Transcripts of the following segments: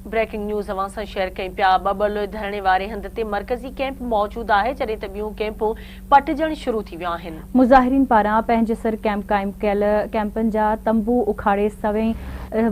Breaking news अवां सां share कयूं पिया। बबल धरणे वारे हंध ते मरकज़ी कैंप मौजूदु आहे, जॾहिं त ॿियूं कैंपूं पटिजण शुरू थी वियूं आहिनि। मुज़ाहिरीन पारां पंहिंजे सिर कैंप क़ाइमु कयल कैंपनि जा तंबू उखाड़े सवें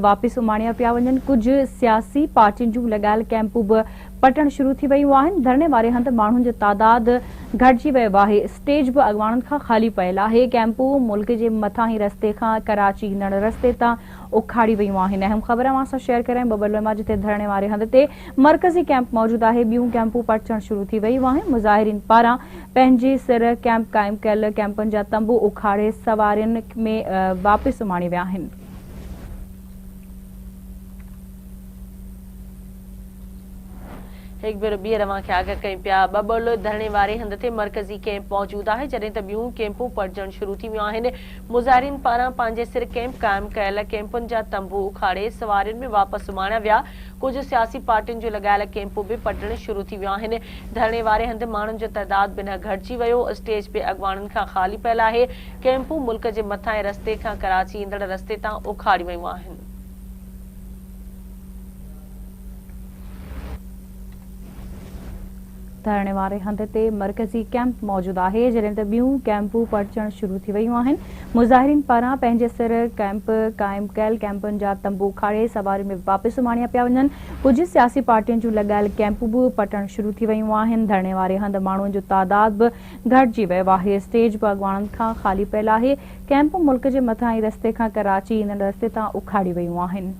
वापसि उमाणिया पिया वञनि। कुझु सियासी पार्टियुनि जूं लॻायल कैंपूं बि पटण शुरू थी वयूं आहिनि। धरणे वारे हंधि माण्हुनि जो तादादु घटिजी वियो आहे। स्टेज बि अॻवाननि खां ख़ाली पयल आहे। कैंपूं मुल्क जे मथां ई रस्ते खां कराची ईंदड़ रस्ते तां उखाड़ी वयूं आहिनि। अहम ख़बर अवां सां शेयर करें बबल मां, जिते धरणे वारे हंध ते मरकज़ी कैंप मौजूदु आहे, ॿियूं कैंपूं पटजण शुरू थी वयूं आहिनि। मुज़ाहिरीन पारां पंहिंजे सिर कैंप क़ाइमु कयल कैंपनि जा तंबू उखाड़े सवारियुनि में वापसि उमाणे विया आहिनि। एक भेरो ॿीहर अवां खे आगाह कयूं पिया। बबल धरणे वारे हंध ते मरकज़ी कैंप मौजूदु आहे, जॾहिं त ॿियूं कैंपूं पटजण शुरू थी वियूं आहिनि। मुज़ाहिरीन पारां पंहिंजे सिर कैंप क़ाइमु कयल कैंपनि जा तंबू उखाड़े सवारियुनि में वापसि उमाणिया विया। कुझु सियासी पार्टियुनि जूं लॻायल कैंपूं बि पटण शुरू थी वियूं आहिनि। धरणे वारे हंधि माण्हुनि जो तइदाद बि न घटिजी वियो। स्टेज बि अॻवाननि खां ख़ाली पयल आहे। कैंपूं मुल्क जे मथां ऐं रस्ते खां कराची ईंदड़ रस्ते तां उखाड़ी वयूं आहिनि। धरणे वारे हंध ते मरकज़ी कैंप मौजूदु आहे, जॾहिं त ॿियूं कैंपूं पटजण शुरू थी वयूं आहिनि। मुज़ाहिरीन पारां पंहिंजे सिर कैंप क़ाइमु कयल कैंपनि जा तंबू उखाड़े सवारियुनि में वापसि उमाणिया पिया वञनि। कुझु सियासी पार्टियुनि जूं लॻायल कैंपूं बि पटण शुरू थी वयूं आहिनि। धरणे वारे हंधि माण्हुनि जो तादाद बि घटिजी वियो आहे। स्टेज बि अॻवाननि खां ख़ाली पयल आहे। कैंपूं मुल्क जे मथां ई रस्ते खां कराची ईंदड़ रस्ते तां उखाड़ी वयूं आहिनि।